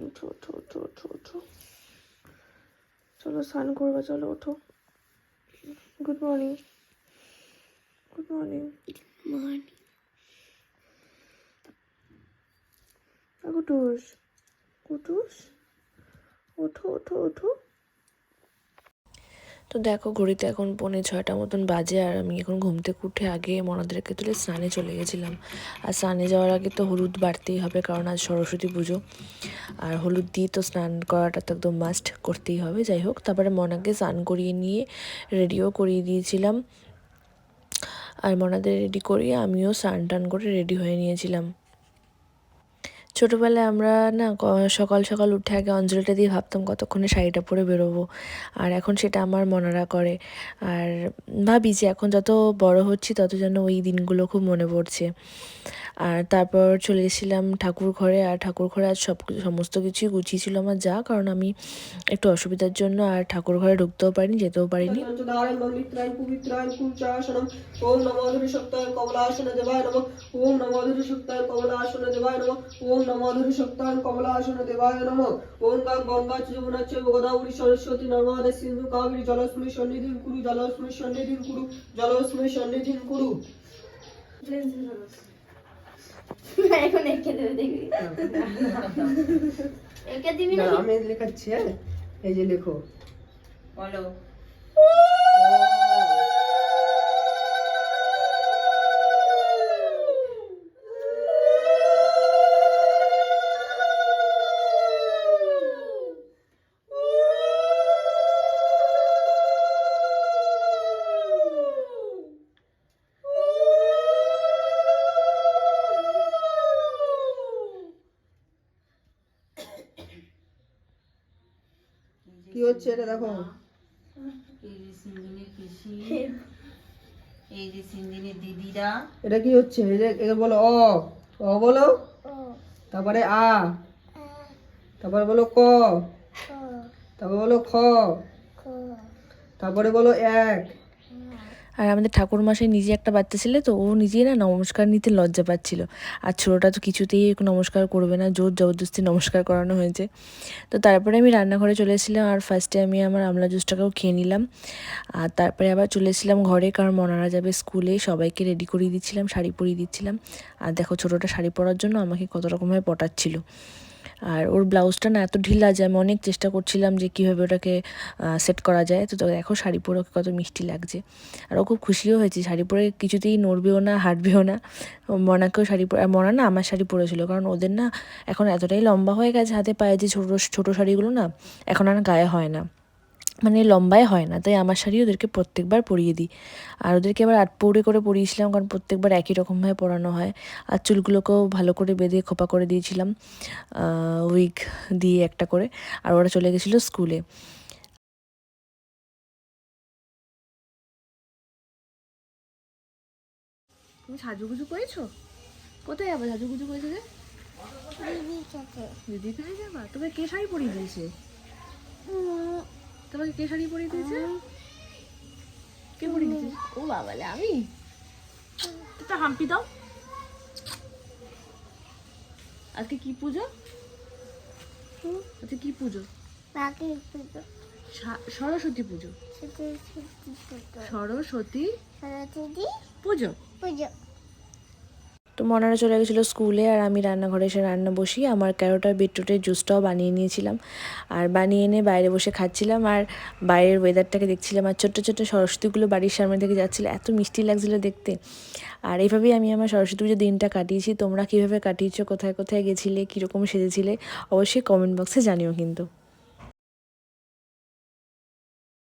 ওঠো ওঠো ওঠো ওঠো ওঠো, চলো স্নান করবে, চলো ওঠো। Good morning, good morning. Morning. Kutus, Kutus, ওঠো ওঠো ওঠো। তো দেখো ঘড়িতে এখন 6:45 মতন বাজে, আর আমি এখন ঘুম থেকে উঠে আগে মনাদেরকে তুলে স্নানে চলে গেছিলাম। আর স্নানে যাওয়ার আগে তো হলুদ বাড়তেই হবে, কারণ আজ সরস্বতী পুজো, আর হলুদ দিয়ে তো স্নান করাটা তো একদম মাস্ট করতেই হবে। যাই হোক, তারপরে মনাকে স্নান করিয়ে নিয়ে রেডিও করিয়ে দিয়েছিলাম, আর মনাদের রেডি করিয়ে আমিও স্নান টান করে রেডি হয়ে নিয়েছিলাম। ছোটোবেলায় আমরা না সকাল সকাল উঠে আগে অঞ্জলিটা দিয়ে ভাবতাম কতক্ষণে শাড়িটা পরে বেরোবো, আর এখন সেটা আমার মনারা করে। আর ভাবি যে এখন যত বড় হচ্ছি তত যেন ওই দিনগুলো খুব মনে পড়ছে। আর তারপর চলে এসেছিলাম ঠাকুর ঘরে, আর ঠাকুর ঘরে আজ সমস্ত কিছুই গুছিয়েছিল আমার যা, কারণ আমি একটু অসুবিধার জন্য আর ঠাকুর ঘরে ঢুকতেও পারিনি, যেতেও পারিনি। ओम नमो धुरिशक्ताय कमलासन देवाय नमः। ओम नमो धुरिशक्ताय कमलासन देवाय नमः। ओम नमो धुरिशक्ताय कमलासन देवाय नमः। ओम गंगा यमुना च गोदावरी सरस्वती नर्मदा सिंधु कावेरी जलस्मै सन्निधिं कुरु, जलस्मै सन्निधिं कुरु, जलस्मै सन्निधिं कुरु। এখন এঁকে দেবে দেখবি। এঁকে দিবি না? আমি লেখাচ্ছি, হ্যাঁ এই যে লেখো, বলো। কি হচ্ছে এটা দেখো, এই যে সিন্দিনের পিসি, এই যে সিন্দিনের দিদিরা। এটা কি হচ্ছে? এটা বলো অ, অ বলো, তারপরে আ, তারপরে বলো ক, তারপরে বলো খ, তারপরে বলো এক। আর আমাদের ঠাকুর মশাই নিজে একটা বাচ্চা ছেলে, তো ও নিজেই না নমস্কার নিতে লজ্জা পাচ্ছিল, আর ছোটোটা তো কিছুতেই নমস্কার করবে না, জোর জবরদস্তি নমস্কার করানো হয়েছে। তো তারপরে আমি রান্নাঘরে চলে এসেছিলাম, আর ফার্স্টে আমি আমার আমলা জুসটাকেও খেয়ে নিলাম, আর তারপরে আবার চলে এসেছিলাম ঘরে, কারণ মনারা যাবে স্কুলে, সবাইকে রেডি করিয়ে দিচ্ছিলাম, শাড়ি পরিয়ে দিচ্ছিলাম। আর দেখো ছোটোটা শাড়ি পরার জন্য আমাকে কত রকমভাবে পটাচ্ছিল, আর ওর ব্লাউজটা না এত ঢিলা যে আমি অনেক চেষ্টা করছিলাম যে কীভাবে ওটাকে সেট করা যায়। তো দেখো শাড়ি পরে ওকে কত মিষ্টি লাগছে, আর ও খুব খুশিও হয়েছে, শাড়ি পরে কিছুতেই নড়বেও না, হাঁটবেও না। মনাকেও শাড়ি পরে, আর মনা না আমার শাড়ি পরেছিল, কারণ ওদের না এখন এতটাই লম্বা হয়ে গেছে হাতে পায়ে, যে ছোটো ছোটো শাড়িগুলো না এখন আর গায়ে হয় না, মানে লম্বায় হয় না, তাই আমার শাড়ি ওদেরকে প্রত্যেকবার পরিয়ে দিই। আর ওদেরকে আবার 8 পৌড়ে করে পরিয়েছিলাম, কারণ প্রত্যেকবার একই রকমভাবে পরানো হয়। আর চুলগুলোকেও ভালো করে বেঁধে খোপা করে দিয়েছিলাম উইগ দিয়ে একটা করে, আর ওরা চলে গেছিলো স্কুলে। তুমি সাজুগুজু করেছো? কোথায় যাবো সাজুগুজু করেছো যে? দিদির কাছে যাবা? তোমাকে কে শাড়ি পরিয়ে দিয়েছে? তোমাকে কে শাড়ি পরিয়ে দিয়েছে? কে পরিয়ে দিয়েছে? ও বাবালে, আমি? একটা হাম্পি দাও। আজকে কি পুজো? আজকে কি পুজো? সরস্বতী পুজো। সরস্বতী পুজো। তো মনারা চলে গেছিলো স্কুলে, আর আমি রান্নাঘরে এসে রান্না বসি, আমার ক্যারোটার বিটরুটের জুসটাও বানিয়ে নিয়েছিলাম, আর বানিয়ে এনে বাইরে বসে খাচ্ছিলাম, আর বাইরের ওয়েদারটাকে দেখছিলাম, আর ছোট্টো ছোট্টো সরস্বতীগুলো বাড়ির সামনে থেকে যাচ্ছিলো, এত মিষ্টি লাগছিলো দেখতে। আর এইভাবেই আমি আমার সরস্বতী পুজোর দিনটা কাটিয়েছি। তোমরা কীভাবে কাটিয়েছো, কোথায় কোথায় গেছিলে, কীরকম সেজেছিলে, অবশ্যই কমেন্ট বক্সে জানিও কিন্তু।